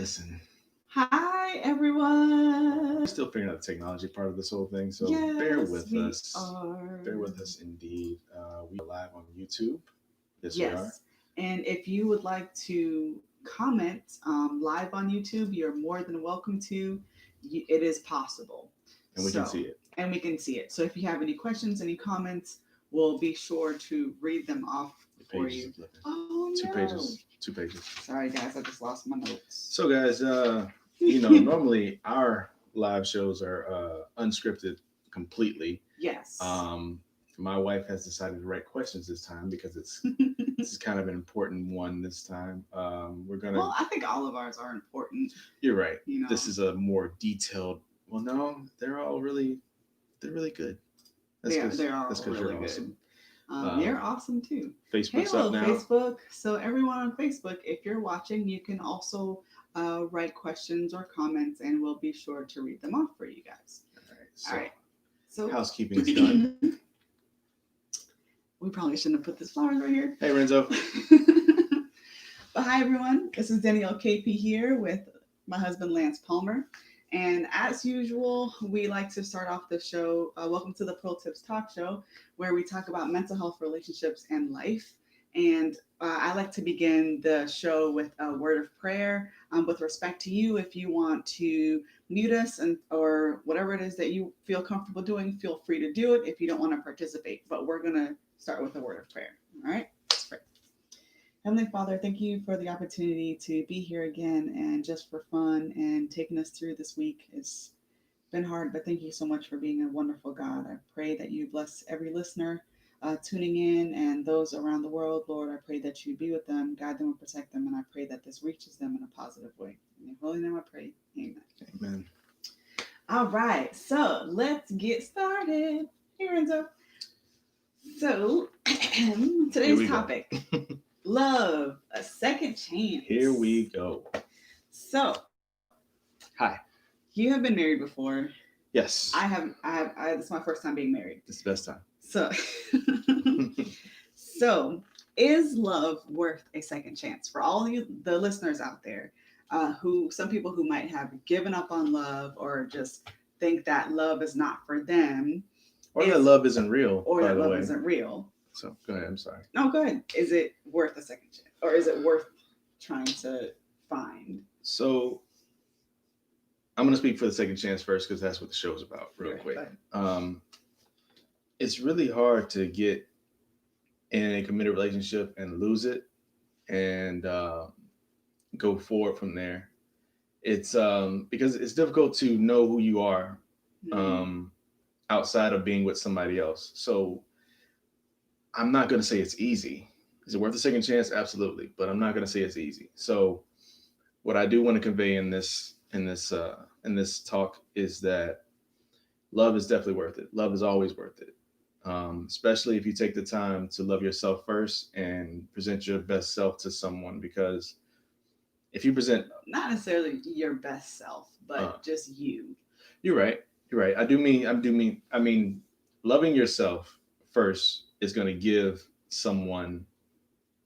Listen, Hi, everyone. we're still figuring out the technology part of this whole thing, so bear Yes, with we us. are. Bear with us indeed. We are live on YouTube. Yes, we are. Yes. And if you would like to comment live on YouTube, you're more than welcome to. It is possible. And we can So, see it. and we can see it. So if you have any questions, any comments, we'll be sure to read them off The for pages you. are flipping. Oh, Two no. pages. 2 pages. Sorry, guys. I just lost my notes. So, guys, normally our live shows are unscripted completely. Yes. Um, my wife has decided to write questions this time because this is kind of an important one this time. We're gonna. Well, I think all of ours are important. You're right. You know. This is a more detailed. Well, no, they're really good. They are That's because really you're good. awesome. Um, You're awesome too. Facebook's Hello, up now. Facebook. So everyone on Facebook, if you're watching, you can also write questions or comments, and we'll be sure to read them off for you guys. So, All right. So housekeeping is done. We probably shouldn't have put this flowers right here. Hey, Renzo. But hi, everyone. This is Danielle KP here with my husband, Lance Palmer. And as usual, we like to start off the show. Welcome to the Pro Tips Talk Show, where we talk about mental health, relationships, and life. And I like to begin the show with a word of prayer. With respect to you, if you want to mute us or whatever it is that you feel comfortable doing, feel free to do it if you don't want to participate. But we're going to start with a word of prayer. All right? Let's pray. Heavenly Father, thank you for the opportunity to be here again and just for fun and taking us through this week. It's been hard, but thank you so much for being a wonderful God. I pray that you bless every listener tuning in and those around the world. Lord, I pray that you be with them, guide them, and protect them. And I pray that this reaches them in a positive way. In your holy name I pray. Amen. Amen. All right, so let's get started. Hey, Renzo. So, today's topic. Love, a second chance. Here we go. So, hi. You have been married before. Yes. I have. This is my first time being married. It's the best time. So, so is love worth a second chance for all you the listeners out there? Some people who might have given up on love or just think that love is not for them, or that love isn't real. Or by that the love way. isn't real. So go ahead. I'm sorry. No, go ahead. Is it worth a second chance, or is it worth trying to find? So I'm gonna speak for the second chance first because that's what the show's about. Real quick. It's really hard to get in a committed relationship and lose it, and go forward from there. It's because it's difficult to know who you are outside of being with somebody else. So I'm not going to say it's easy. Is it worth a second chance? Absolutely, but I'm not going to say it's easy. So what I do want to convey in this talk is that love is definitely worth it. Love is always worth it, especially if you take the time to love yourself first and present your best self to someone. Because if you present not necessarily your best self, but just you. You're right. You're right. I mean, loving yourself first is going to give someone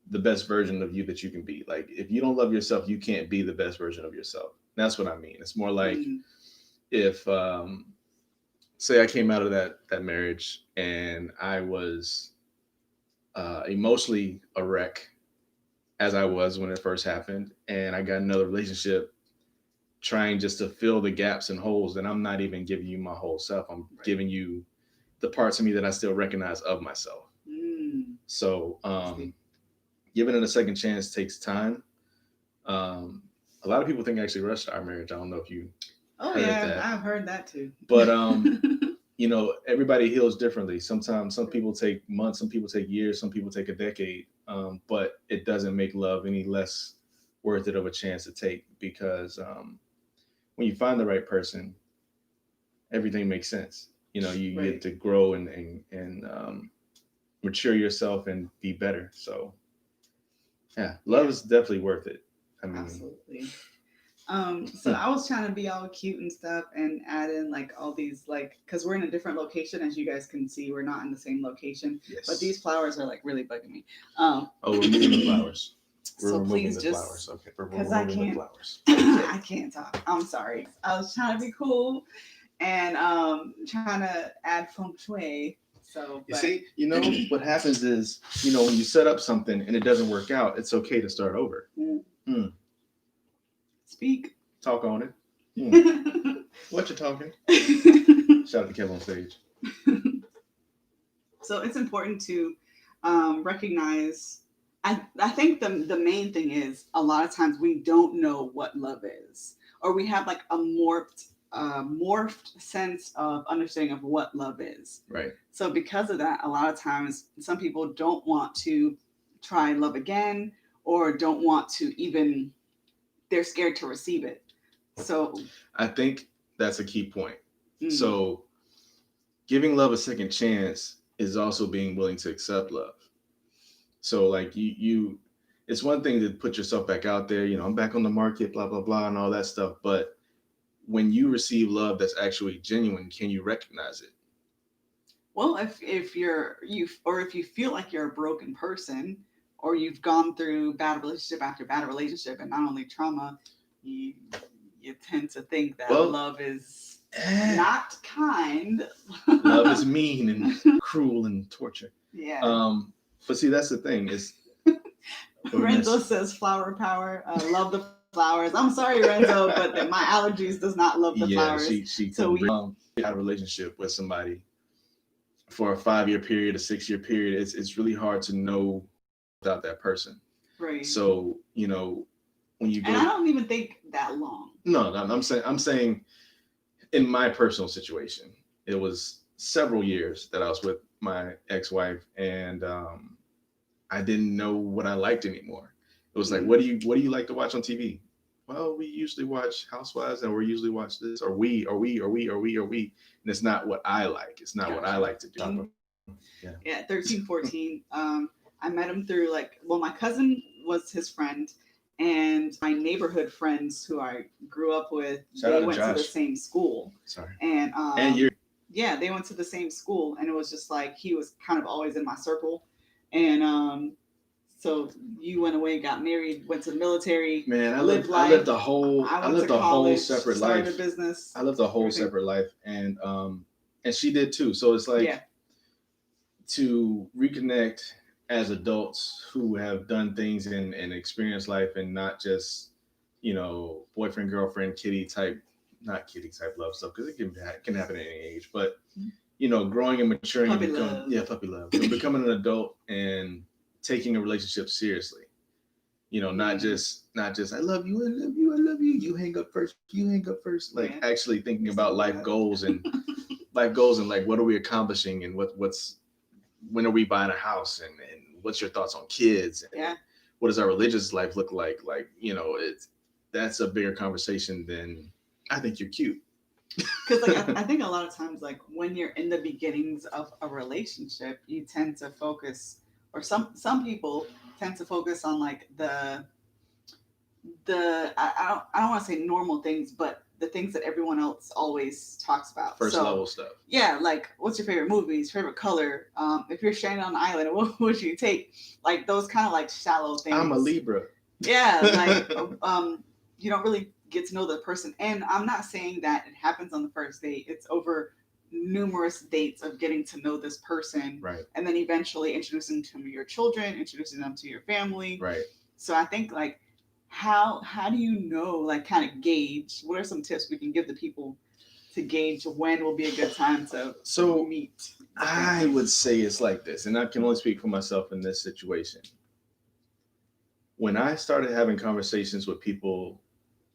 the best version of you that you can be. Like, if you don't love yourself, you can't be the best version of yourself. That's what I mean. It's more like if, say I came out of that marriage and I was emotionally a wreck as I was when it first happened, and I got another relationship trying just to fill the gaps and holes, then I'm not even giving you my whole self. I'm giving you the parts of me that I still recognize of myself. So giving it a second chance takes time. A lot of people think I actually rushed our marriage. I don't know if you heard that. I've heard that too. But everybody heals differently. Sometimes some people take months, some people take years, some people take a decade. But it doesn't make love any less worth it of a chance to take, because when you find the right person, everything makes sense. You get to grow and mature yourself and be better. So yeah, love is definitely worth it. I mean, absolutely. So I was trying to be all cute and stuff and add in like all these, like, because we're in a different location, as you guys can see, we're not in the same location. Yes. But these flowers are like really bugging me. We're moving the flowers. We're So removing please the just, flowers. Okay, we're because I removing the can't, flowers. I can't talk. I'm sorry. I was trying to be cool and trying to add feng shui. So, You but see, what happens is, when you set up something and it doesn't work out, it's okay to start over. Mm. Speak. Talk on it. What you talking? Shout out to Kevin on stage. So it's important to recognize. I think the main thing is a lot of times we don't know what love is, or we have like a morphed sense of understanding of what love is. Right. So because of that, a lot of times some people don't want to try love again, or don't want to even. They're scared to receive it. So I think that's a key point. mm, So giving love a second chance is also being willing to accept love. So like you it's one thing to put yourself back out there, I'm back on the market, blah blah blah and all that stuff, but when you receive love that's actually genuine, can you recognize it? well, if if you feel like you're a broken person, or you've gone through bad relationship after bad relationship, and not only trauma, you you tend to think that Well, love is not kind. love is mean and cruel and torture. Yeah. But see, that's the thing is Renzo says flower power. Love the flowers. I'm sorry, Renzo, but my allergies does not love the flowers. She So we had a relationship with somebody for a 5-year period, a 6-year period. It's really hard to know without that person. right. So when you go, and I don't even think that long. No, I'm saying in my personal situation, it was several years that I was with my ex-wife, and I didn't know what I liked anymore. It was like, what do you like to watch on TV? Well, we usually watch Housewives, and we usually watch this, or we, and it's not what I like. It's not what I like to do. Yeah, 13, 14. I met him through my cousin was his friend, and my neighborhood friends who I grew up with, they went to the same school. Sorry. And you're yeah, they went to the same school, and it was just like he was kind of always in my circle. And so you went away, got married, went to the military. Man, I lived a whole separate life. Started a business. I lived a whole separate life, and she did too. So it's like to reconnect as adults who have done things and experienced life, and not just boyfriend girlfriend not kitty type love stuff, because it can happen at any age. But growing and maturing, puppy love. Puppy love. Becoming an adult and taking a relationship seriously. Not just I love you, I love you, I love you. You hang up first. Like actually thinking about life goals and like what are we accomplishing, and what's when are we buying a house, and what's your thoughts on kids, and what does our religious life look like? That's a bigger conversation than I think you're cute. Because I think a lot of times, when you're in the beginnings of a relationship, you tend to focus, or some people tend to focus on I don't want to say normal things, but the things that everyone else always talks about. First level stuff. Yeah, like what's your favorite movies, favorite color? If you're stranded on an island, what would you take? Like those kind of shallow things. I'm a Libra. Yeah, you don't really get to know the person. And I'm not saying that it happens on the first date. It's over numerous dates of getting to know this person. Right. And then eventually introducing them to your children, introducing them to your family. Right. So I think how do you know, kind of gauge, what are some tips we can give the people to gauge when will be a good time to meet? I would say it's like this, and I can only speak for myself in this situation. When I started having conversations with people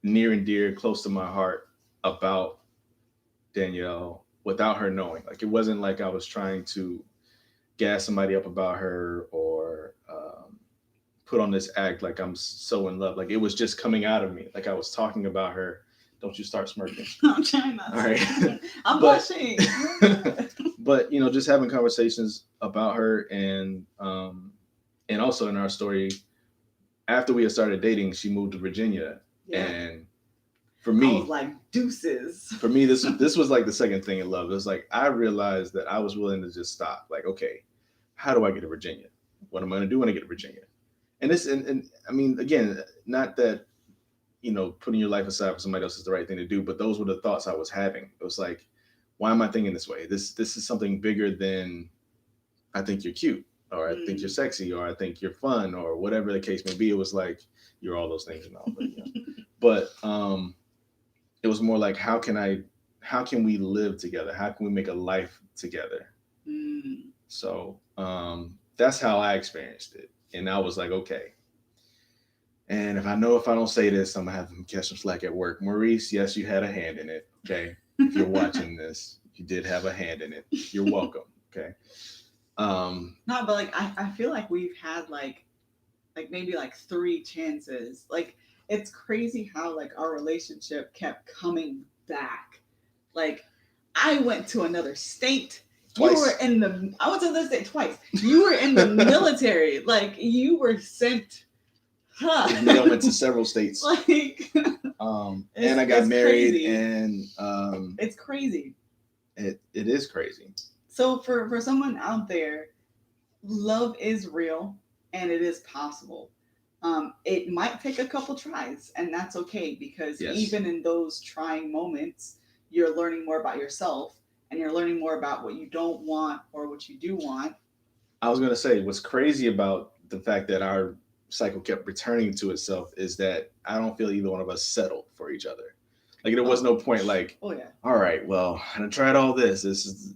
near and dear, close to my heart about Danielle, without her knowing, it wasn't like I was trying to gas somebody up about her, or put on this act like I'm so in love. It was just coming out of me. I was talking about her. Don't you start smirking. I'm trying not to. All right. I'm blushing. But just having conversations about her, and also in our story, after we had started dating, she moved to Virginia. Yeah. And for me, I was like, deuces. For me, this was the second thing in love. It was I realized that I was willing to just stop. Okay, how do I get to Virginia? What am I going to do when I get to Virginia? And this, and I mean, again, not that, putting your life aside for somebody else is the right thing to do, but those were the thoughts I was having. It was like, why am I thinking this way? This is something bigger than I think you're cute, or I think you're Mm. sexy, or I think you're fun, or whatever the case may be. It was like you're all those things and all, but yeah. But it was more like, how can we live together? How can we make a life together? Mm. So that's how I experienced it, and I was like, okay. And if I don't say this, I'm gonna have them catch some slack at work. Maurice, yes, you had a hand in it. Okay, if you're watching this, you did have a hand in it. You're welcome. Okay. No, but like I feel like we've had like maybe like three chances. Like it's crazy how like our relationship kept coming back. Like I went to another state. You were Twice. in the I went to another state twice. You were in the military. Like you were sent huh. With me, I went to several states. Like And I got it's married, crazy. and It's crazy. it is crazy. So for someone out there, love is real and it is possible. It might take a couple tries, and that's okay because Yes. even in those trying moments, you're learning more about yourself and you're learning more about what you don't want or what you do want. I was gonna say, what's crazy about the fact that our cycle kept returning to itself is that I don't feel either one of us settled for each other. Like there was Oh, no point like, oh yeah. all right, well, I done tried all this. This is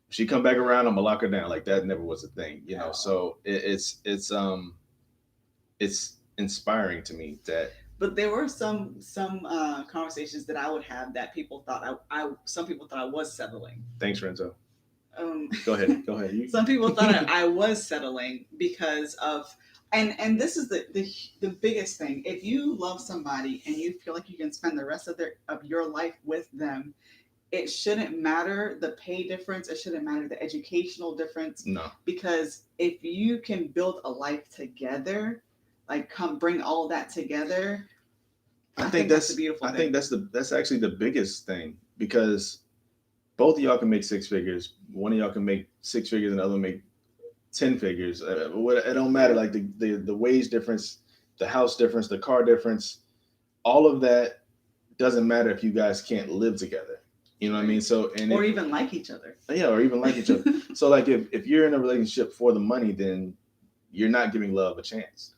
if she come back around, I'm gonna lock her down. Like that never was a thing, you know. Oh. So it's inspiring to me that But there were some conversations that I would have that people thought I some people thought I was settling. thanks, Renzo. Um, Go ahead. Go ahead. You. some people thought I was settling because of and this is the biggest thing. If you love somebody and you feel like you can spend the rest of your life with them, it shouldn't matter the pay difference. It shouldn't matter the educational difference. No. Because if you can build a life together, like come bring all that together, I think that's a beautiful I thing. think that's actually the biggest thing because both of y'all can make six figures. One of y'all can make six figures, and the other one make 10 figures. It don't matter. Like the wage difference, the house difference, the car difference, all of that doesn't matter if you guys can't live together. You know what I mean? So or even like each other. Yeah, or even like each other. So like if you're in a relationship for the money, then you're not giving love a chance.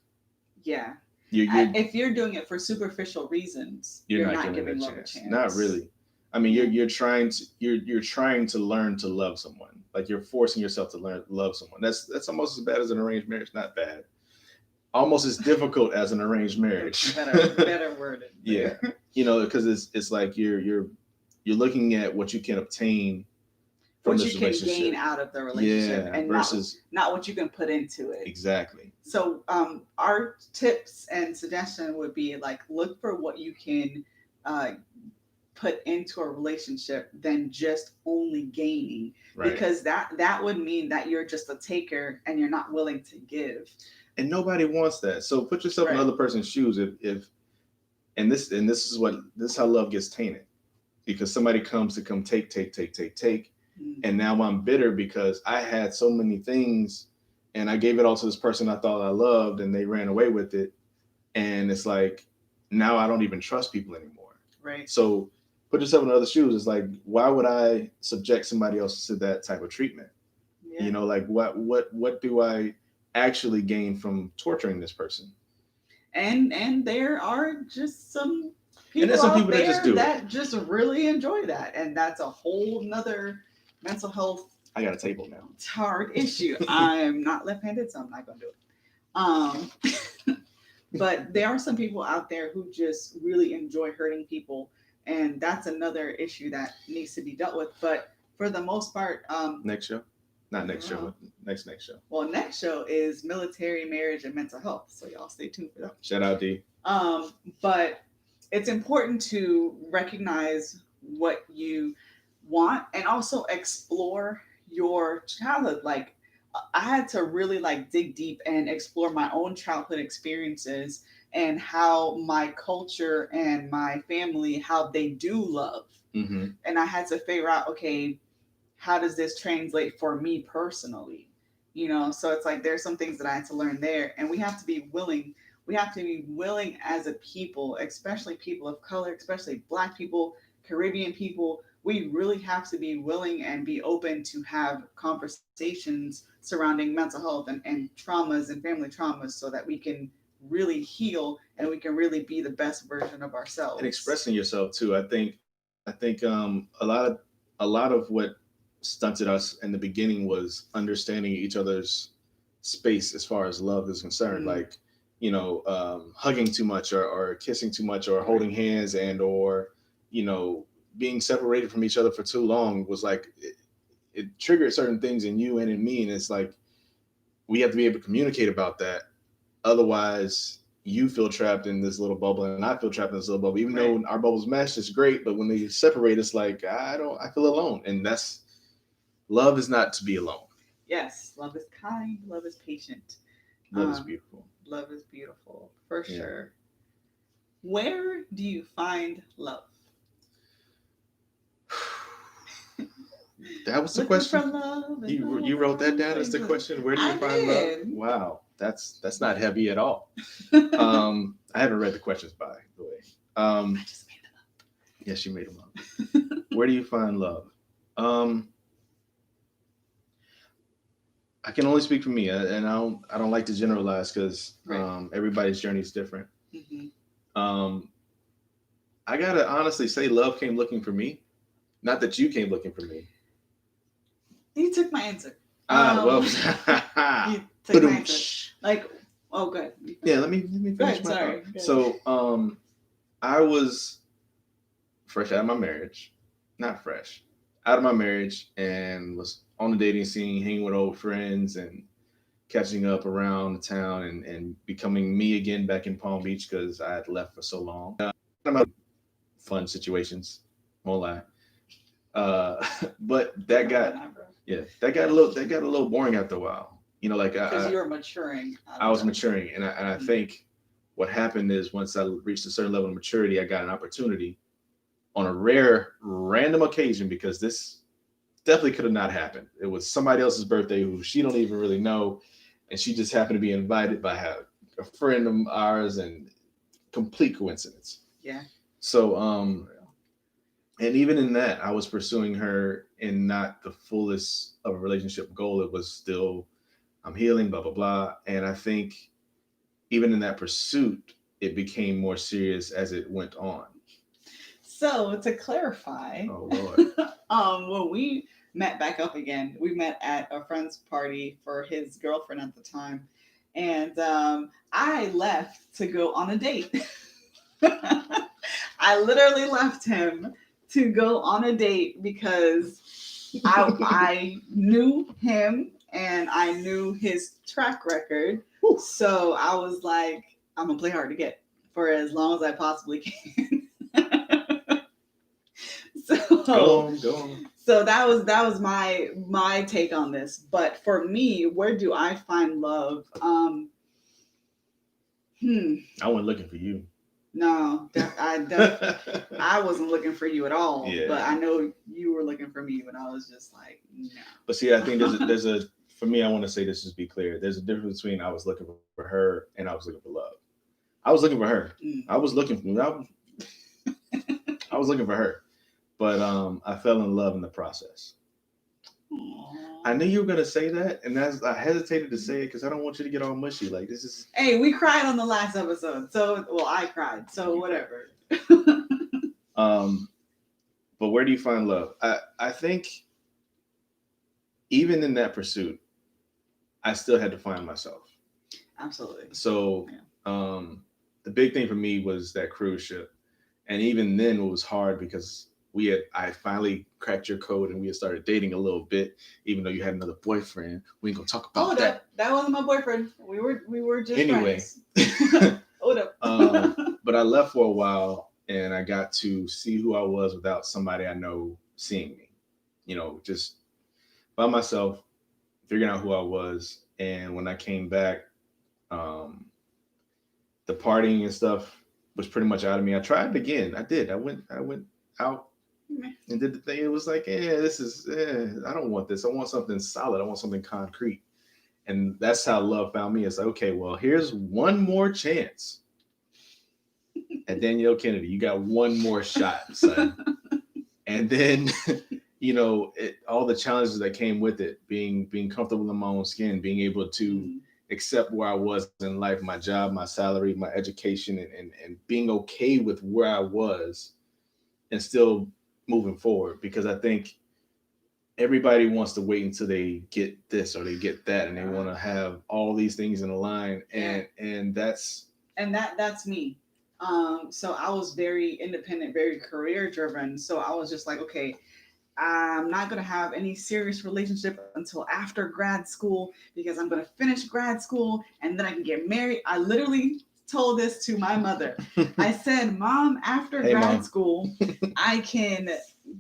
Yeah. You're if you're doing it for superficial reasons, you're not giving love a chance. a chance. Not really. I mean, you're trying to you're trying to learn to love someone. Like you're forcing yourself to learn to love someone. That's almost as bad as an arranged marriage. Not bad. Almost as difficult as an arranged marriage. better worded. Yeah, because it's like you're looking at what you can obtain from what this you can relationship. gain out of the relationship, Yeah, and versus not what you can put into it. Exactly. So our tips and suggestion would be like look for what you can uh, put into a relationship than just only gaining, right. because that would mean that you're just a taker and you're not willing to give. And nobody wants that. So put yourself in Right. other person's shoes. If and this is how love gets tainted, because somebody comes to come take, Mm. and now I'm bitter because I had so many things and I gave it all to this person I thought I loved and they ran away with it, and it's like now I don't even trust people anymore. Right. So put yourself in other shoes. It's like, why would I subject somebody else to that type of treatment? Yeah. Like what do I actually gain from torturing this person? And there are just some people, and there's some out people there that just do that it. just really enjoy that, and that's a whole nother mental health I got a table now. hard issue. I'm not left-handed, so I'm not gonna do it. But there are some people out there who just really enjoy hurting people, and that's another issue that needs to be dealt with. But for the most part, Next show, not next show, wow. next show. Well, next show is military, marriage, and mental health. So y'all stay tuned for that. Shout out D. But it's important to recognize what you want and also explore your childhood. Like I had to really like dig deep and explore my own childhood experiences and how my culture and my family, how they do love. Mm-hmm. And I had to figure out, okay, how does this translate for me personally? So it's like there's some things that I had to learn there, and we have to be willing. We have to be willing as a people, especially people of color, especially Black people, Caribbean people. We really have to be willing and be open to have conversations surrounding mental health and traumas and family traumas so that we can really heal and we can really be the best version of And ourselves. expressing yourself too. I think a lot of what stunted us in the beginning was understanding each other's space as far as love is concerned. Mm, Like, hugging too much, or kissing too much, or right. holding hands, and or you know being separated from each other for too long was like it triggered certain things in you and in me, and it's like we have to be able to communicate about that. Otherwise, you feel trapped in this little bubble, and I feel trapped in this little bubble. Even though Right. our bubbles mesh, it's great, but when they separate, it's like I feel alone, and that's love is not to be alone. Yes, love is kind, love is patient. Love is Um, beautiful. love is beautiful for Yeah. sure. Where do you find love? That was the Looking for question. love in all You the wrote that wrong down as the places. question. Where do you I find love? did. Wow, that's not heavy at all. I haven't read the questions, by the way. I just made Yes, you made them up. it up. Where do you find love? Um, I can only speak for me, and I don't like to generalize because Right. everybody's journey is different. Hmm. Um, I gotta honestly say, love came looking for me. Not that you came looking for me. You took my answer. Ah, well, You took my answer. Ba-dum-tsh. Like, oh, good. Yeah. Let me Go finish ahead. my thought. Sorry. Go ahead. So, I was fresh out of my marriage, not fresh, out of my marriage, and was on the dating scene, hanging with old friends, and catching up around the town, and becoming me again back in Palm Beach because I had left for so long. Fun situations, won't lie. But that got yeah, that got a little boring after a while. Like Because you were maturing out I of was that. maturing, and I Mhm. think what happened is once I reached a certain level of maturity, I got an opportunity on a rare, random occasion because this definitely could have not happened. It was somebody else's birthday who she don't even really know, and she just happened to be invited by a friend of ours, and complete coincidence. Yeah. So, and even in that, I was pursuing her in not the fullest of a relationship goal. It was still I'm healing, blah blah blah, and I think even in that pursuit, it became more serious as it went on. So to clarify, Oh Lord. when we met back up again, we met at a friend's party for his girlfriend at the time, and I left to go on a date. I literally left him to go on a date because I knew him and I knew his track record. Whew. So I was like, I'm gonna play hard to get for as long as I possibly can. Go so on, go on. so that was my take on this. But for me, where do I find love? Hmm. I went looking for you. No, I wasn't looking for you at all. Yeah. But I know you were looking for me, but I was just like, But see, I think no. there's a for me. I want to say this, just be clear. There's a difference between I was looking for her and I was looking for love. I was looking for her. Mm. I was looking for her, but I fell in love in the process. I knew you were gonna say that, and I hesitated to say it because I don't want you to get all mushy. Like this is Hey, we cried on the last episode, so well, I cried, so whatever. um. But where do you find love? I think even in that pursuit, I still had to find myself. Absolutely. So Yeah. the big thing for me was that cruise ship, and even then it was hard because I finally cracked your code and we had started dating a little bit, even though you had another boyfriend. We ain't gonna talk about Hold that. up, that wasn't my boyfriend. We were just Anyway, friends. Hold up. but I left for a while and I got to see who I was without somebody I know seeing me. Just by myself, figuring out who I was. And when I came back, um, the partying and stuff was pretty much out of me. I tried it again. I did. I went out and did the thing. It was like, this is, I don't want this. I want something solid. I want something concrete. And that's how love found me. It's like, okay, well, here's one more chance at Danielle Kennedy. You got one more shot, son. And then, all the challenges that came with it, being comfortable in my own skin, being able to Mhm. accept where I was in life, my job, my salary, my education, and being okay with where I was and still moving forward. Because I think everybody wants to wait until they get this or they get that, and they want to have all these things in a line, Yeah. and that's And that's me. So I was very independent, very career driven. So I was just like, okay, I'm not going to have any serious relationship until after grad school because I'm going to finish grad school and then I can get married. I literally told this to my mother. I said, Mom, after hey grad mom. school, I can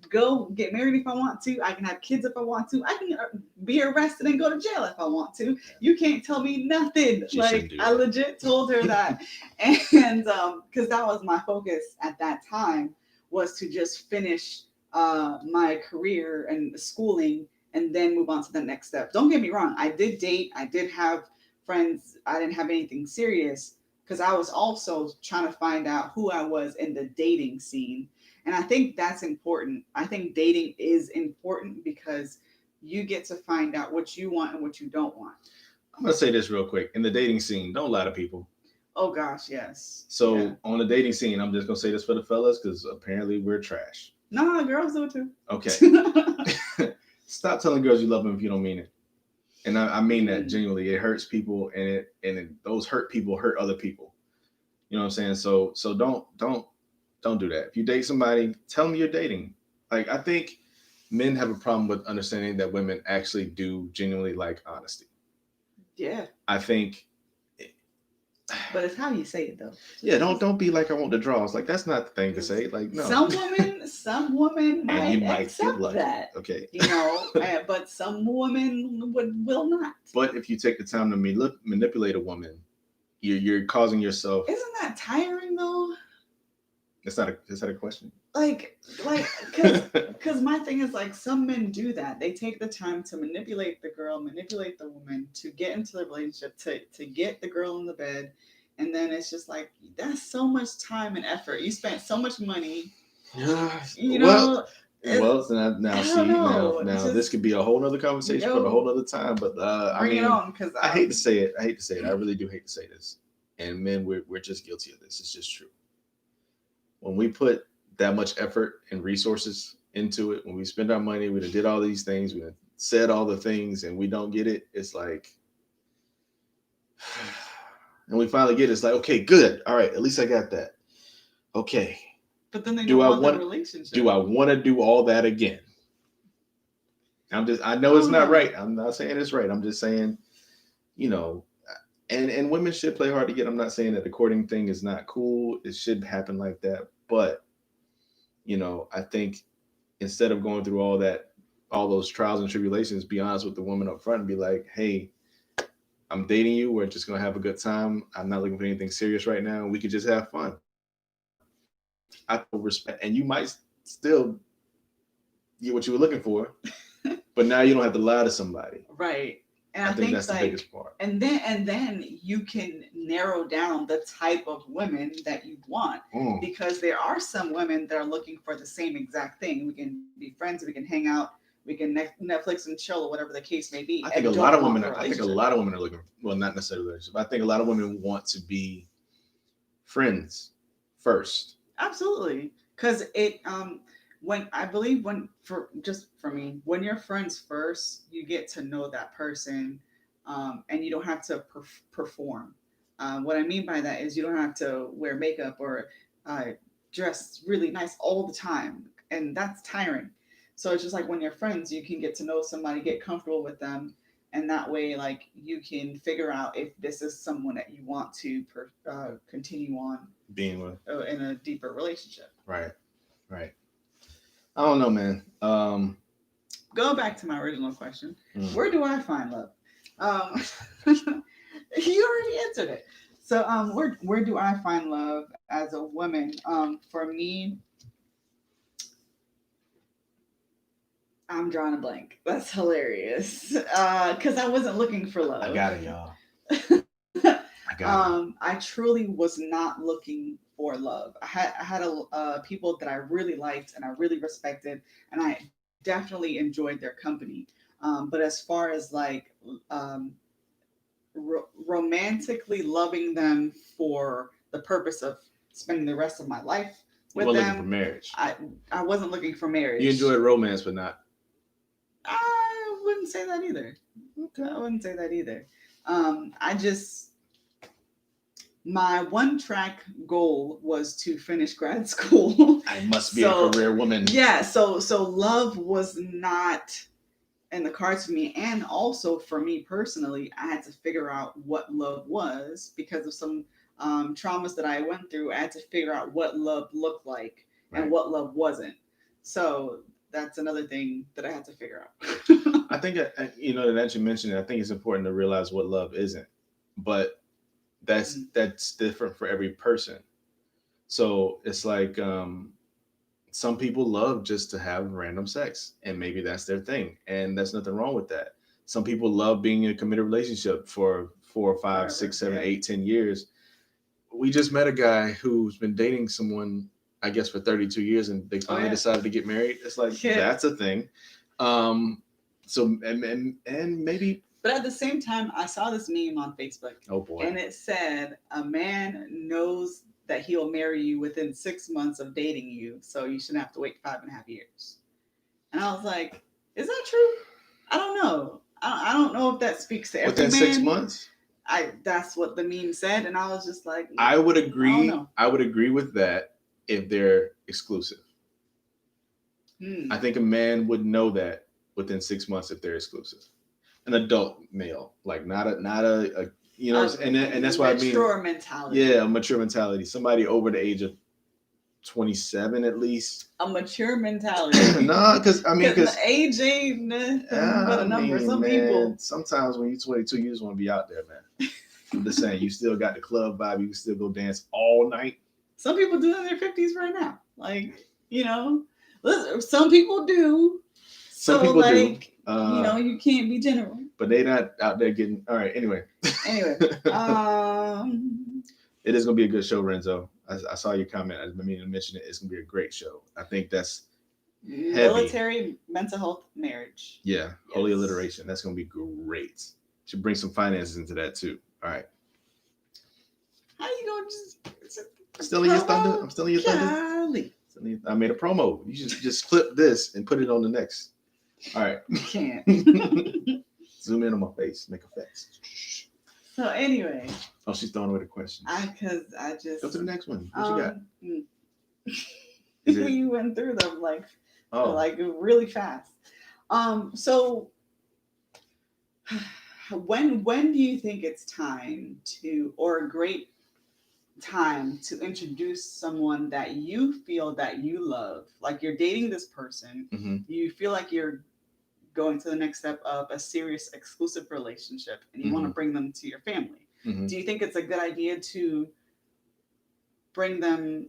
go get married if I want to. I can have kids if I want to. I can be arrested and go to jail if I want to. You can't tell me nothing. She Like, I legit told her that. And because that was my focus at that time, was to just finish my career and schooling and then move on to the next step. Don't get me wrong, I did date, I did have friends, I didn't have anything serious because I was also trying to find out who I was in the dating scene. And I think that's important. I think dating is important because you get to find out what you want and what you don't want. I'm gonna say this real quick. In the dating scene, don't lie to people. Oh gosh, yes. So Yeah. on the dating scene, I'm just gonna say this for the fellas because apparently we're trash. No, girls do it too. Okay. Stop telling girls you love them if you don't mean it. And I mean that Mm. genuinely. It hurts people, and those hurt people hurt other people. You know what I'm saying? So don't do that. If you date somebody, tell them you're dating. Like, I think men have a problem with understanding that women actually do genuinely like honesty. Yeah, I think, but it's how you say it though. yeah, don't be like I want the draws. Like, that's not the thing to 'Cause say. Like, no. some women And you might might get accept lucky. that, Okay. but some women will not. But if you take the time to manipulate a woman, you're causing yourself. Isn't that tiring though? Is that a question? Like, because my thing is like some men do that. They take the time to manipulate the girl, manipulate the woman to get into the relationship, to get the girl in the bed, and then it's just like that's so much time and effort. You spent so much money, you know. Well, now I see, don't know. now this Just could be a whole other conversation for a whole other time. But I bring it mean, on, because I hate to say it. I hate to say it. I really do hate to say this. And men, we're just guilty of this. It's just true. When we put that much effort and resources into it, when we spend our money, we done did all these things, we done said all the things, and we don't get it, it's like, and we finally get it, it's like, okay, good. All right, at least I got that. Okay. But then they Do don't I want that want relationship. do I want to do all that again? I know it's not right. I'm not saying it's right. I'm just saying, you know, and women should play hard to get. I'm not saying that the courting thing is not cool. It should happen like that. But, I think instead of going through all those trials and tribulations, be honest with the woman up front and be like, hey, I'm dating you. We're just gonna have a good time. I'm not looking for anything serious right now. We could just have fun. I think respect, and you might still get what you were looking for, but now you don't have to lie to somebody. Right. And I I think think that's the biggest part. and then you can narrow down the type of women that you want, because there are some women that are looking for the same exact thing. We can be friends, we can hang out, we can Netflix and chill, or whatever the case may be. I think a lot of women. I think a lot of women are looking. Well, not necessarily relationship. I think a lot of women want to be friends first. Absolutely, because it when I believe when for just for me, when you're friends first, you get to know that person, and you don't have to perform. What I mean by that is you don't have to wear makeup or uh, dress really nice all the time, and that's tiring. So it's just like when you're friends, you can get to know somebody, get comfortable with them, and that way, like you can figure out if this is someone that you want to continue on being with in a deeper relationship. Right, right. I don't know, man. Go back to my original question. Where do I find love? You already answered it. So, where do I find love as a woman? For me, I'm drawing a blank. That's hilarious. Because I wasn't looking for I love. got it, y'all. I got it. I truly was not looking for love. I had people that I really liked and I really respected, and I definitely enjoyed their company. But as far as like um, romantically loving them for the purpose of spending the rest of my life You with weren't looking for them, marriage. I wasn't looking for You marriage. enjoyed romance, but not. I wouldn't say that either. Okay. I wouldn't say that either. I just my one track goal was to finish grad school. I must be So a career woman. yeah, so love was not in the cards for me, and also for me personally, I had to figure out what love was because of some traumas that I went through. I had to figure out what love looked like and Right. what love wasn't. So that's another thing that I had to figure out. I think that you mentioned it. I think it's important to realize what love isn't, but that's different for every person. So it's like some people love just to have random sex, and maybe that's their thing, and there's nothing wrong with that. Some people love being in a committed relationship for 4 or 5, Forever, 6, 7, yeah. 8, 10 years. We just met a guy who's been dating someone, I guess, for 32 years, and they Oh finally yeah. decided to get married. It's like Yeah. that's a thing. Um, so and maybe But at the same time, I saw this meme on Facebook, oh boy, and it said, "A man knows that he'll marry you within 6 months of dating you, so you shouldn't have to wait 5.5 years." And I was like, "Is that true? I don't know. I don't know if that speaks to every within six man." months, That's what the meme said, and I was just like, I would I don't agree. know. I would agree with that if they're exclusive. I Hmm. think a man would know that within 6 months if they're exclusive. An adult male, like not a and that's what I mean. Mature mentality. Yeah, a mature mentality. Somebody over the age of 27 at least. A mature mentality. No, because I mean, Because because age ain't nothing but I a number. mean, Some man, people. sometimes when you're 22, you just want to be out there, man. I'm just saying, you still got the club vibe. You can still go dance all night. Some people do it in their 50s right now. Like, you know, listen, some people do. Some So, people do. like, you can't be general. But they not out there getting. All right. Anyway. Anyway, It is gonna be a good show, Renzo. I saw your comment. I mean to mention it. It's gonna be a great show. I think that's heavy. Military mental health marriage. Yeah, holy Yes. alliteration. That's gonna be great. Should bring some finances into that too. All right. How you gonna just Stealing your thunder. I'm stealing your thunder. Golly. I made a promo. You just clip this and put it on the next. All right. You can't. Zoom in on my face. Make effects. So anyway, Oh, she's throwing away the question. I just Go to the next one. What you got? You went through them like really fast. So when do you think it's time to, or a great time to introduce someone that you feel that you love, like you're dating this person, you feel like you're going to the next step of a serious exclusive relationship and you want to bring them to your family? Do you think it's a good idea to bring them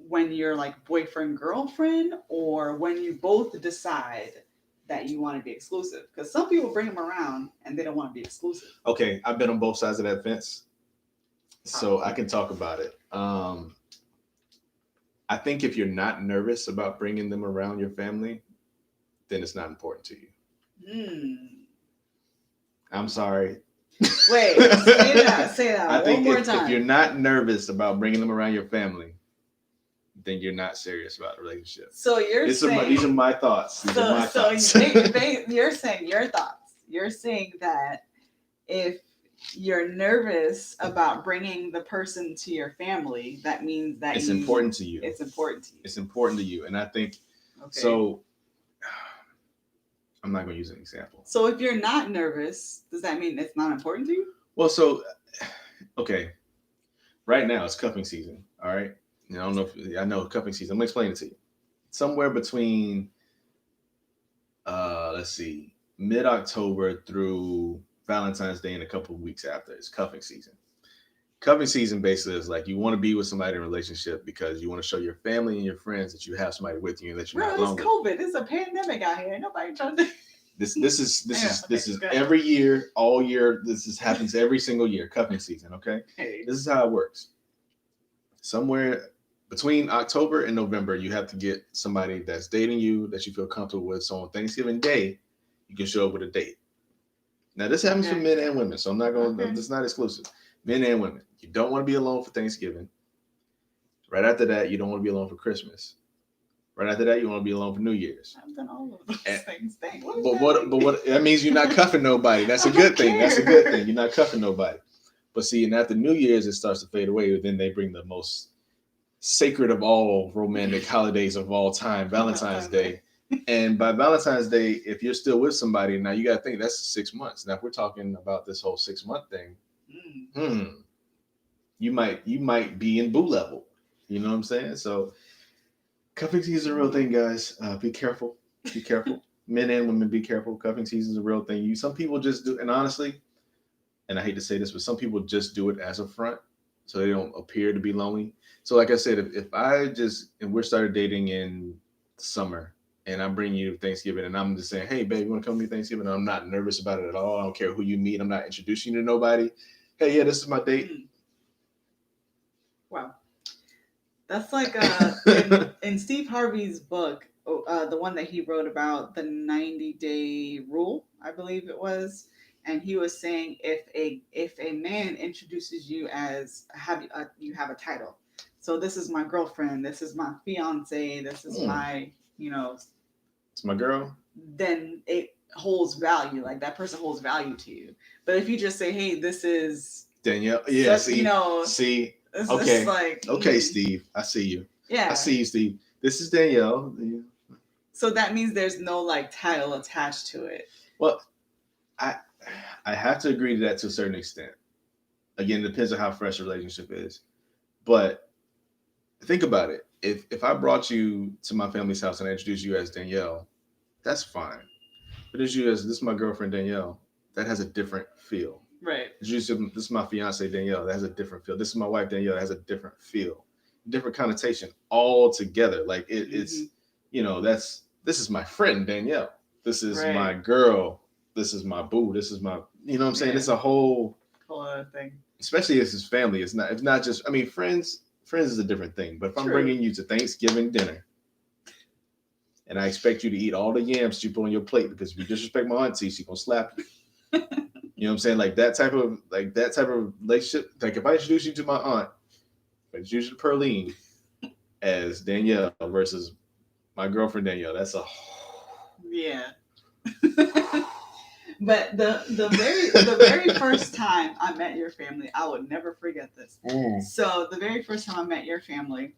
when you're like boyfriend girlfriend, or when you both decide that you want to be exclusive? Because some people bring them around and they don't want to be exclusive. Okay, I've been on both sides of that fence, so I can talk about it. I think if you're not nervous about bringing them around your family, then it's not important to you. I'm sorry. Wait, say that I think one more time. If you're not nervous about bringing them around your family, then you're not serious about the relationship. So these are my thoughts. You're saying your thoughts. You're saying that if you're nervous about bringing the person to your family, that means that it's important to you. It's important to you. It's important to you, and I think so. I'm not going to use an example. So if you're not nervous, does that mean it's not important to you? Well, okay. Right now it's cuffing season. All right. I don't know if I know cuffing season. I'm gonna explain it to you. Somewhere between, let's see, mid-October through Valentine's Day and a couple of weeks after is cuffing season. Cuffing season basically is like you want to be with somebody in a relationship because you want to show your family and your friends that you have somebody with you and that you're Bro, not it's lonely. COVID. It's a pandemic out here. Ain't nobody trying to. This is Go ahead. every year, all year. Happens every single year. Cuffing season. Okay, Hey. this is how it works. Somewhere between October and November, you have to get somebody that's dating you that you feel comfortable with. So on Thanksgiving Day, you can show up with a date. Now this happens for Okay. men and women, so I'm not going. Okay. It's not exclusive. Men and women. You don't want to be alone for Thanksgiving. Right after that, you don't want to be alone for Christmas. Right after that, you want to be alone for New Year's. I've done all of those things. Dang, what But what that means you're not cuffing nobody. That's a I good don't thing. That's a care. good thing. You're not cuffing nobody. But see, and after New Year's, it starts to fade away. Then they bring the most sacred of all romantic holidays of all time, Valentine's Day. And by Valentine's Day, if you're still with somebody, now you got to think that's 6 months. Now, if we're talking about this whole 6 month thing, you might be in boo level. You know what I'm saying? So cuffing season is a real thing, guys. Be careful. Be careful. Men and women, be careful. Cuffing season is a real thing. Some people just do, and honestly, and I hate to say this, but some people just do it as a front, so they don't appear to be lonely. So, like I said, if we're started dating in summer, and I bring you Thanksgiving, and I'm just saying, hey, babe, you want to come to me Thanksgiving? And I'm not nervous about it at all. I don't care who you meet. I'm not introducing you to nobody. Hey, yeah, this is my date. Wow. That's like in Steve Harvey's book, the one that he wrote about the 90-day rule, I believe it was, and he was saying if a man introduces you as you have a title, so this is my girlfriend, this is my fiance, this is my it's my girl, then it holds value. Like that person holds value to you. But if you just say, hey, this is Danielle, yeah, see. It's Okay. like, okay, Steve. I see you. Yeah. I see you, Steve. This is Danielle. So that means there's no like title attached to it. Well, I have to agree to that to a certain extent. Again, it depends on how fresh a relationship is. But think about it. If I brought you to my family's house and I introduced you as Danielle, that's fine. But as this is my girlfriend Danielle, that has a different feel. Right. This is my fiance Danielle. That has a different feel. This is my wife Danielle. That has a different feel, different connotation all together. Like it's, this is my friend Danielle. This is my girl. This is my boo. This is my, you know what I'm saying? It's a whole other thing. Especially if it's family. It's not just. I mean, friends is a different thing. But if I'm bringing you to Thanksgiving dinner, and I expect you to eat all the yams you put on your plate because if you disrespect my auntie, she's gonna slap you. You know what I'm saying? Like that type of relationship. Like if I introduce you to my aunt, I introduce you to Perline as Danielle versus my girlfriend Danielle. That's a But the very first time I met your family, I would never forget this. So the very first time I met your family,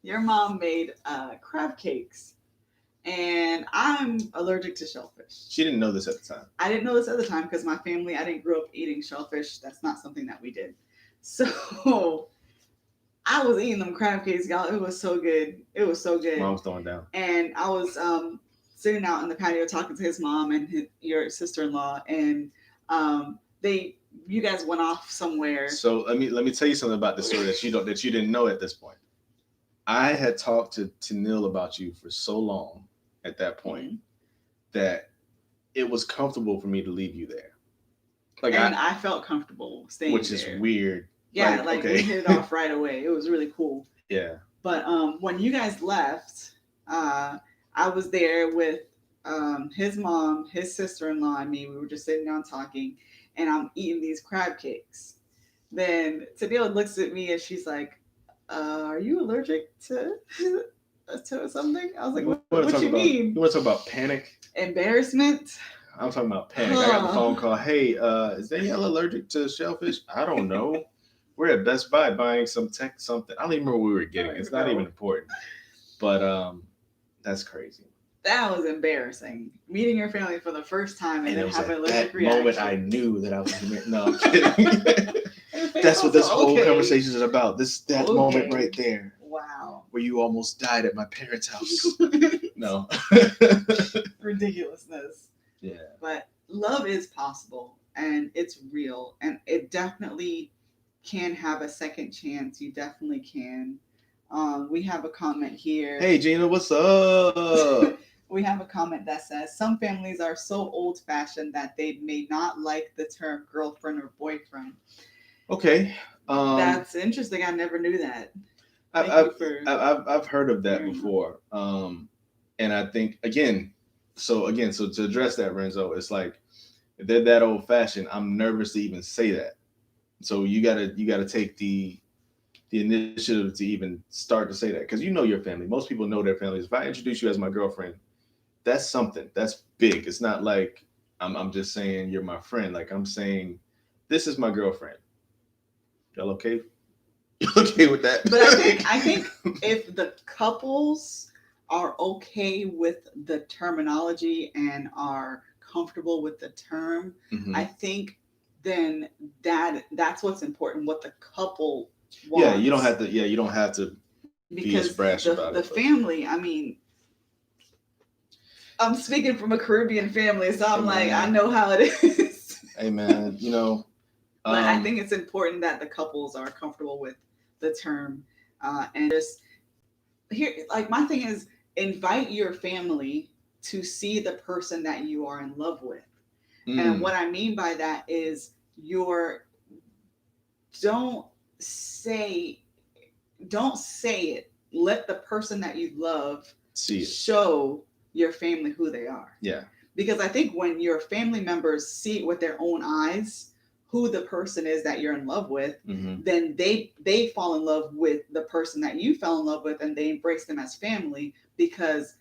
your mom made crab cakes. And I'm allergic to shellfish. She didn't know this at the time. I didn't know this at the time because my family, I didn't grow up eating shellfish. That's not something that we did. So I was eating them crab cakes, y'all. It was so good. It was so good. Mom was throwing down. And I was sitting out in the patio talking to his mom and your sister-in-law, and you guys went off somewhere. So let me tell you something about the story that you didn't know at this point. I had talked to Neil about you for so long at that point that it was comfortable for me to leave you there. Like I felt comfortable staying there. Which is weird. Yeah, we hit it off right away. It was really cool. Yeah. But when you guys left, I was there with his mom, his sister-in-law, and me. We were just sitting down talking, and I'm eating these crab cakes. Then Tadeo looks at me and she's like, are you allergic to something? I was like, what you mean? You want to talk about panic? Embarrassment? I'm talking about panic. I got the phone call. Hey, is Danielle allergic to shellfish? I don't know. We're at Best Buy buying something. I don't even remember what we were getting. It's not even important. But that's crazy. That was embarrassing. Meeting your family for the first time and then having an allergic reaction. Moment I knew that I was no, I'm kidding. That's what this whole conversation is about. That moment right there. Wow. Where you almost died at my parents' house. No. Ridiculousness. Yeah. But love is possible and it's real, and it definitely can have a second chance, you definitely can. We have a comment here. Hey Gina, what's up? We have a comment that says some families are so old fashioned that they may not like the term girlfriend or boyfriend. Okay. That's interesting. I never knew that. I've Thank you I've, for I've heard of that clearing up. before. And I think so to address that, Renzo, it's like if they're that old fashioned, I'm nervous to even say that. So you gotta take the initiative to even start to say that because you know your family. Most people know their families. If I introduce you as my girlfriend, that's something. That's big. It's not like I'm just saying you're my friend. Like I'm saying this is my girlfriend. Y'all okay? You okay with that? But I think if the couples are okay with the terminology and are comfortable with the term, I Mhm. think then that's what's important. What the couple Yeah, you don't wants, have to. Yeah, you don't have to be as because brash about the it. But family. I mean, I'm speaking from a Caribbean family, so hey I'm like, I man, know how it is. hey man, But I um, think it's important that the couples are comfortable with the term, and just here, like my thing is, invite your family to see the person that you are in love with. And mm, what I mean by that is your don't say don't say it. Let the person that you love see it. show your family who they are. Yeah. Because I think when your family members see it with their own eyes who the person is that you're in love with, Mm-hmm. then they fall in love with the person that you fell in love with, and they embrace them as family, because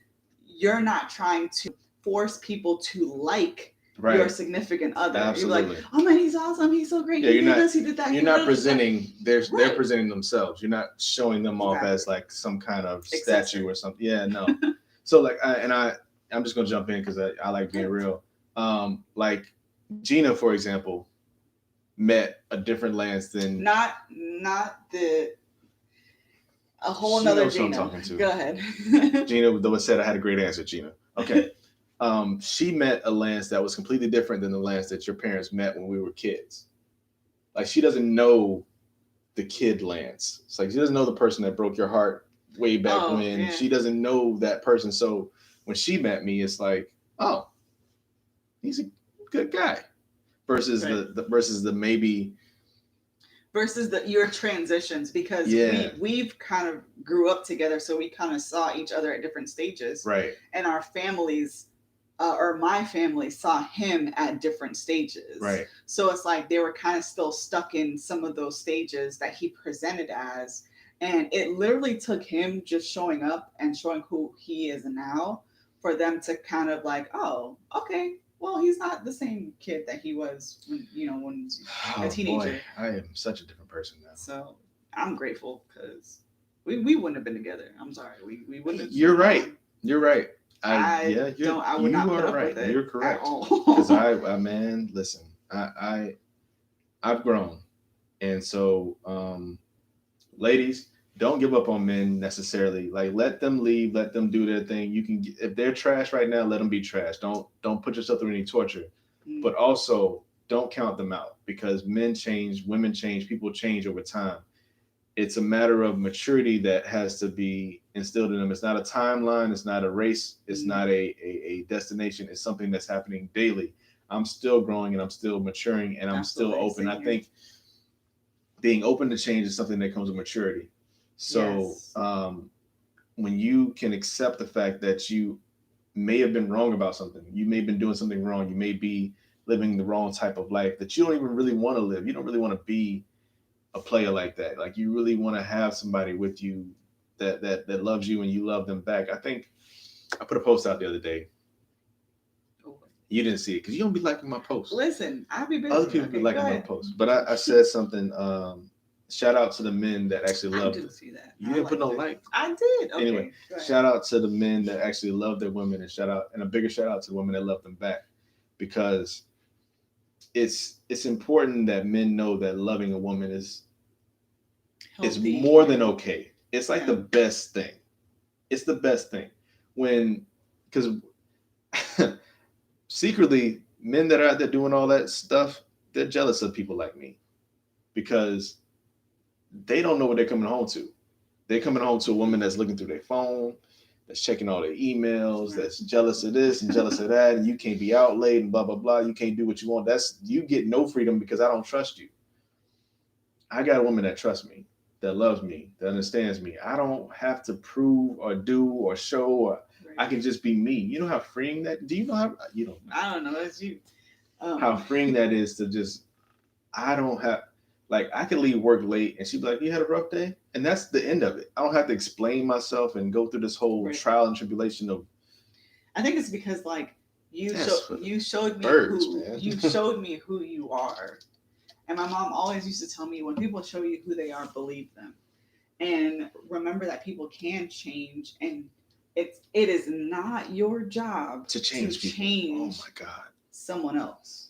you're not trying to force people to like your Right. significant other. You're like, Absolutely. oh man, he's awesome, he's so great, Yeah, he did this, he did that, you're he not did that. presenting they're Right. presenting themselves. You're not showing them off Exactly. as like some kind of statue Accessory. or something. Yeah, no. So like I'm just gonna jump in because I like being Good. real. Like Gina, for example, met a different Lance than Not the a whole she nother knows who I'm Gina. talking to. Go ahead. Gina, though it said I had a great answer, Gina. Okay. She met a Lance that was completely different than the Lance that your parents met when we were kids. Like she doesn't know the kid Lance. It's like she doesn't know the person that broke your heart way back Oh when. yeah. She doesn't know that person. So when she met me, it's like, oh, he's a good guy. Versus Right. the maybe, Versus your transitions, because yeah, we've kind of grew up together, so we kind of saw each other at different stages, right, and our families, or my family, saw him at different stages. right, So it's like they were kind of still stuck in some of those stages that he presented as, and it literally took him just showing up and showing who he is now for them to kind of like, oh, okay, well, he's not the same kid that he was when when a oh boy, teenager. I am such a different person now. So I'm grateful, because we wouldn't have been together. I'm sorry, we wouldn't have. You're right. You're right. I I would you not put are up with right. it You're at correct. Because all. man, listen, I've grown, and so ladies, don't give up on men necessarily. Like let them leave, let them do their thing. You can if they're trash right now, let them be trash. Don't put yourself through any torture. Mm, But also don't count them out because men change, women change, people change over time. It's a matter of maturity that has to be instilled in them. It's not a timeline, it's not a race, it's mm, not a destination. It's something that's happening daily. I'm still growing and I'm still maturing and I'm still absolutely, open. same I here. think being open to change is something that comes with maturity. So Yes, when you can accept the fact that you may have been wrong about something, you may have been doing something wrong, you may be living the wrong type of life that you don't even really want to live. You don't really want to be a player like that. Like you really want to have somebody with you that loves you and you love them back. I think I put a post out the other day. You didn't see it because you don't be liking my posts. listen, I'll be Other busy. people be Okay, go liking my ahead. posts, but I said something. Shout out to the men that actually I loved didn't it. see that. You I didn't put no liked it. like. I did. Anyway, Okay, go ahead. shout out to the men that actually love their women, and shout out and a bigger shout out to the women that love them back, because it's important that men know that loving a woman is Healthy. more than And okay. It's like yeah. the best thing. It's the best thing when because secretly men that are out there doing all that stuff, they're jealous of people like me because they don't know what they're coming home to. They're coming home to a woman that's looking through their phone, that's checking all their emails, Right. that's jealous of this and jealous of that, and you can't be out late and blah blah blah. You can't do what you want. That's you get no freedom because I don't trust you. I got a woman that trusts me, that loves me, that understands me. I don't have to prove or do or show or I Right. can just be me. You know how freeing that do you know how you don't know I don't know. It's you. how Um, freeing that is to just I don't have like I can leave work late and she'd be like, "You had a rough day," and that's the end of it. I don't have to explain myself and go through this whole right. trial and tribulation of I think it's because like that's for the you showed me birds, man. who you are. And my mom always used to tell me when people show you who they are, believe them. And remember that people can change, and it is not your job To to change people. Oh change my God. someone else.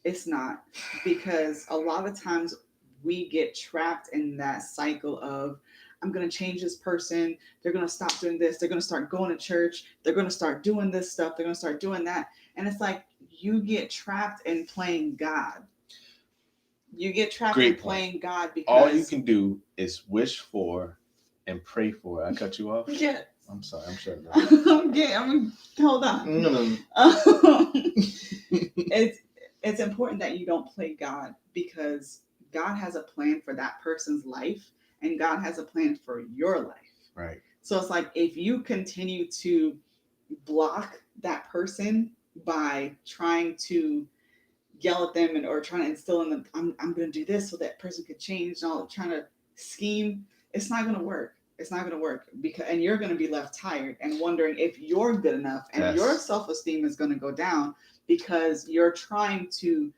It's not, because a lot of times we get trapped in that cycle of I'm going to change this person, they're going to stop doing this, they're going to start going to church, they're going to start doing this stuff, they're going to start doing that. And it's like you get trapped in playing God. You get trapped in Great point. playing God All you because can do is wish for and pray for. I cut you off. yeah. I'm sorry. I'm shutting up. I'm hold on. Mm. it's it's important that you don't play God, because God has a plan for that person's life and God has a plan for your life. Right. So it's like if you continue to block that person by trying to yell at them and or trying to instill in them, I'm going to do this so that person could change and all trying to scheme, it's not going to work. It's not going to work, because and you're going to be left tired and wondering if you're good enough, and your Yes. self-esteem is going to go down because you're trying to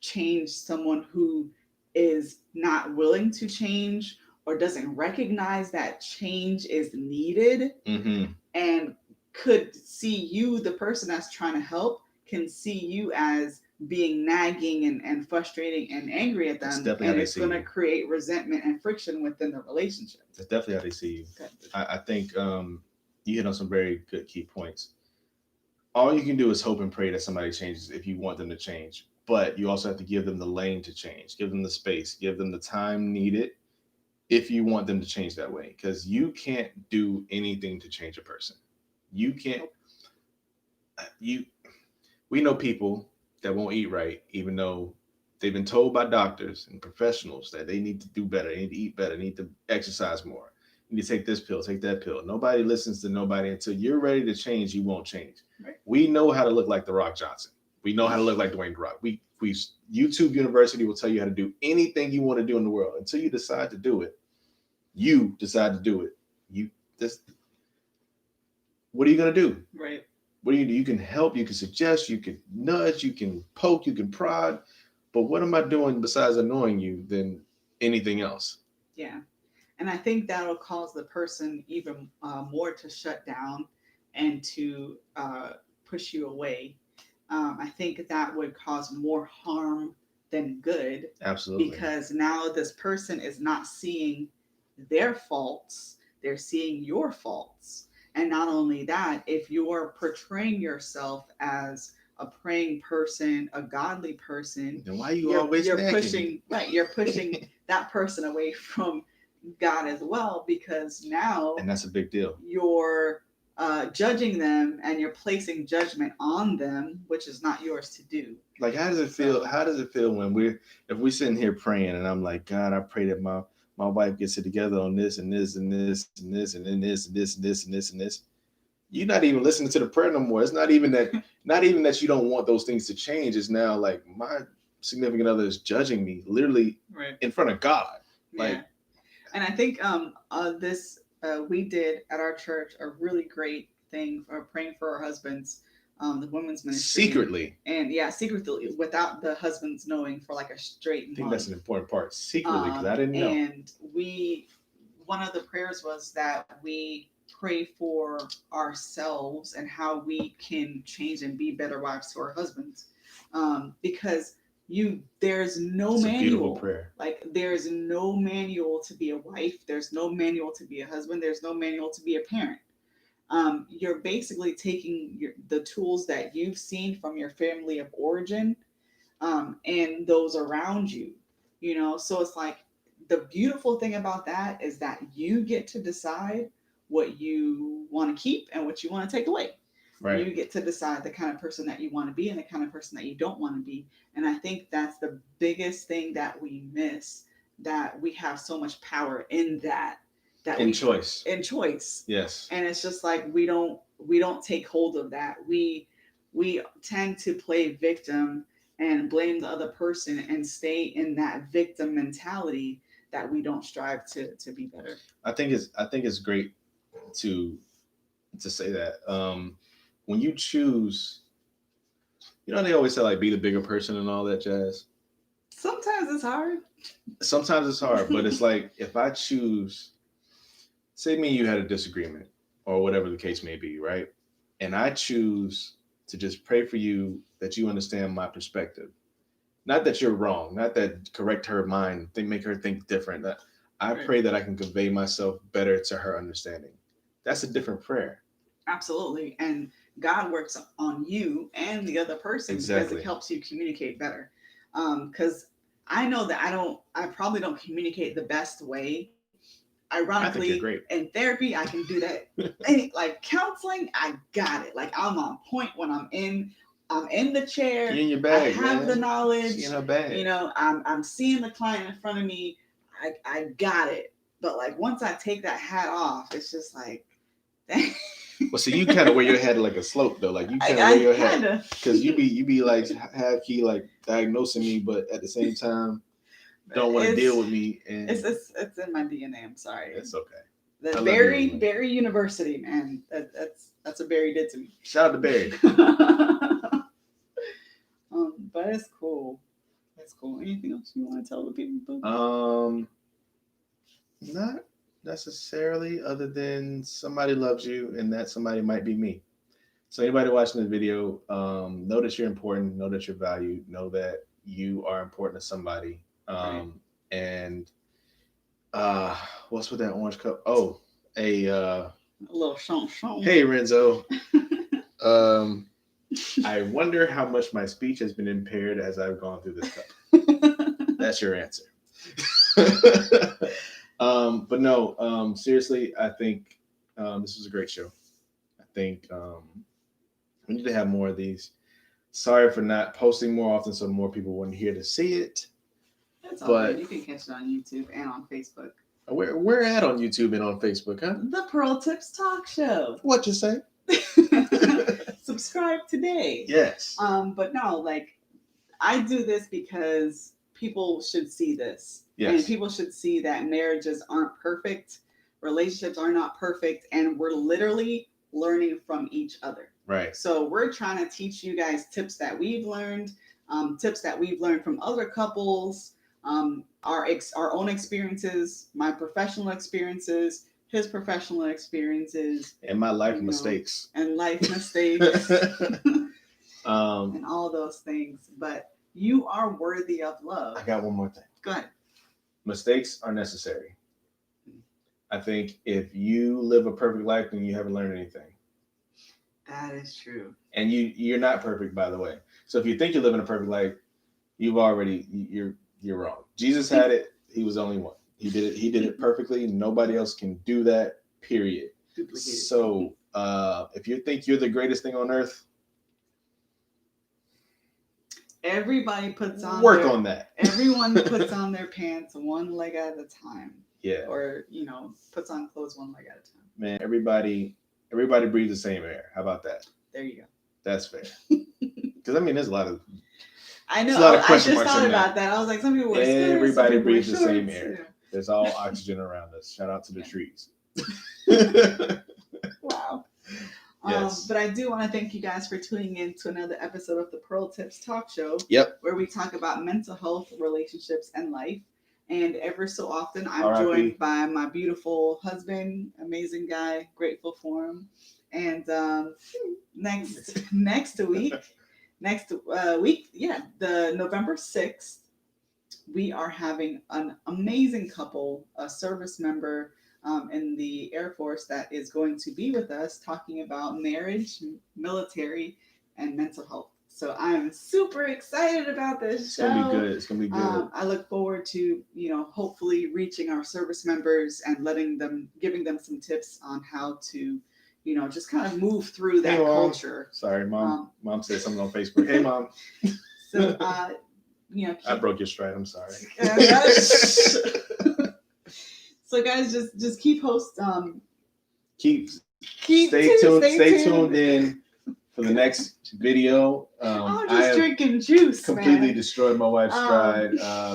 change someone who is not willing to change or doesn't recognize that change is needed, Mm-hmm. and could see you, the person that's trying to help, can see you as being nagging and frustrating and angry at That's them, definitely how and they it's see going to you. create resentment and friction within the relationship. That's definitely how they see you. Okay. I think you hit on some very good key points. All you can do is hope and pray that somebody changes if you want them to change. But you also have to give them the lane to change, give them the space, give them the time needed if you want them to change that way. Because you can't do anything to change a person. You can't. You we know people that won't eat right, even though they've been told by doctors and professionals that they need to do better, they need to eat better, they need to exercise more. You need to take this pill, take that pill. Nobody listens to nobody until you're ready to change. You won't change. Right. We know how to look like the Rock Johnson. We know how to look like Dwayne the Rock. We YouTube University will tell you how to do anything you want to do in the world until you decide to do it. You decide to do it. You this. What are you gonna do? Right. What do? You can help, you can suggest, you can nudge, you can poke, you can prod. But what am I doing besides annoying you than anything else? Yeah. And I think that'll cause the person even more to shut down and to push you away. I think that would cause more harm than good, Absolutely. because now this person is not seeing their faults, they're seeing your faults. And not only that, if you're portraying yourself as a praying person, a godly person, Then why you always you're nagging pushing me? right, you're pushing that person away from God as well, because now And that's a big deal. you're judging them and you're placing judgment on them, which is not yours to do. Like, how does it feel? So, How does it feel when we're sitting here praying and I'm like, God, I pray that my wife gets it together on this and this and this and this and then this and this and this and this and this. You're not even listening to the prayer no more. It's not even that not even that you don't want those things to change. It's now like my significant other is judging me literally right. in front of God. Like, Yeah. And I think this we did at our church a really great thing for praying for our husbands, the women's ministry. secretly. And yeah, secretly, without the husbands knowing, for like a straight I think month. that's an important part. Secretly, because I didn't know. And one of the prayers was that we pray for ourselves and how we can change and be better wives to our husbands, because there's no It's a beautiful manual. prayer. Like, there's no manual to be a wife, there's no manual to be a husband, there's no manual to be a parent. You're basically taking the tools that you've seen from your family of origin, and those around you, so it's like the beautiful thing about that is that you get to decide what you want to keep and what you want to take away. Right. You get to decide the kind of person that you want to be and the kind of person that you don't want to be. And I think that's the biggest thing that we miss, that we have so much power in that, In choice. in choice. Yes. And it's just like we don't take hold of that. We tend to play victim and blame the other person and stay in that victim mentality, that we don't strive to be better. I think it's great to say that. When you choose, they always say like be the bigger person and all that jazz. Sometimes it's hard. Sometimes it's hard, but it's like if I choose, say me and you had a disagreement or whatever the case may be, right? And I choose to just pray for you that you understand my perspective. Not that you're wrong, not that correct her mind, make her think different. I Right. pray that I can convey myself better to her understanding. That's a different prayer. Absolutely. And God works on you and the other person because Exactly. it helps you communicate better. Because I know that I probably don't communicate the best way. I think Ironically, you're great. in therapy, I can do that. Like counseling, I got it. Like I'm on point when I'm in the chair. She in your I bag, have man. the knowledge. She in her bag. I'm seeing the client in front of me. I got it. But like once I take that hat off, it's just like, Well, see, you kind of wear your head like a slope though. Like you kind of I wear your kind head of, because you be like half key like diagnosing me, but at the same time don't want to deal with me. And it's in my DNA. I'm sorry. it's okay. The I love Barry you anyway. Barry University, man. That's what Barry did to me. Shout out to Barry. But it's cool. It's cool. Anything else you want to tell the people? Not necessarily, other than somebody loves you, and that somebody might be me. So anybody watching this video, know that you're important, know that you're valued, know that you are important to somebody. Right. And what's with that orange cup? Oh, a A little shon. hey Renzo. Um, I wonder how much my speech has been impaired as I've gone through this cup. That's your answer. But no, seriously, I think this was a great show. I think we need to have more of these. Sorry for not posting more often so more people wouldn't hear to see it. It's all But good. You can catch it on YouTube and on Facebook. We're at on YouTube and on Facebook, huh? The Pearl Tips Talk Show. What you say? Subscribe today. Yes. But no, like I do this because people should see this. Yes. And people should see that marriages aren't perfect, relationships are not perfect, and we're literally learning from each other. Right. So we're trying to teach you guys tips that we've learned, tips that we've learned from other couples, our own experiences, my professional experiences, his professional experiences, and my life mistakes. And life mistakes. And all those things. But you are worthy of love. I got one more thing. Go ahead. Mistakes are necessary. I think if you live a perfect life, then you haven't learned anything. That is true. And you're not perfect, by the way. So if you think you're living a perfect life, you're wrong. Jesus had it. He was the only one. He did it. He did it perfectly. Nobody else can do that. Period. Duplicated. So if you think you're the greatest thing on earth, everybody puts on on that. Everyone puts on their pants one leg at a time. Yeah. Or puts on clothes one leg at a time. Man, everybody breathes the same air. How about that? There you go. That's fair. Because there's a lot of. I know. A lot of I just marks thought in about that. I was like, some people wear skirts, everybody some people breathes the wear same shorts. air. Yeah. There's all oxygen around us. Shout out to the trees. Wow. Yes. But I do want to thank you guys for tuning in to another episode of the Pearl Tips Talk Show. Yep. Where we talk about mental health, relationships, and life. And ever so often, I'm R.I.P. joined by my beautiful husband, amazing guy, grateful for him. And next week, the November 6th, we are having an amazing couple, a service member in the Air Force that is going to be with us talking about marriage, military, and mental health. So I'm super excited about this It's show. gonna be good. It's gonna be good. I look forward to, hopefully reaching our service members and giving them some tips on how to, just kind of move through that Hey, Mom. culture. Sorry, Mom. Mom said something on Facebook. Hey, Mom. So, I broke your stride. I'm sorry. So guys, just keep Stay tuned in for the next video. I'm I just have drinking juice, completely man. destroyed my wife's stride,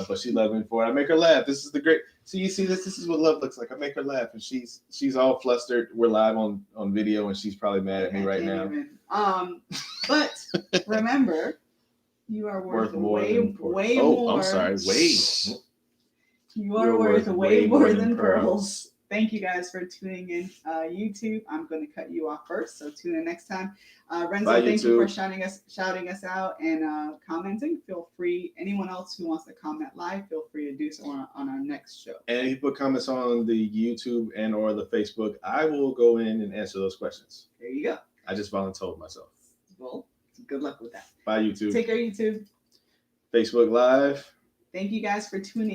but she loved me for it. I make her laugh. This is the great. See, you see this. This is what love looks like. I make her laugh, and she's all flustered. We're live on video, and she's probably mad at me right now. But remember, you are worth way more. I'm sorry. Way. You are worth way more than pearls. Thank you guys for tuning in. YouTube, I'm going to cut you off first, so tune in next time. Renzo, Bye, thank you for YouTube. shouting us out and commenting. Feel free. Anyone else who wants to comment live, feel free to do so on our next show. And if you put comments on the YouTube and or the Facebook, I will go in and answer those questions. There you go. I just volunteered myself. Well, good luck with that. Bye, YouTube. Take care, YouTube. Facebook Live. Thank you guys for tuning in.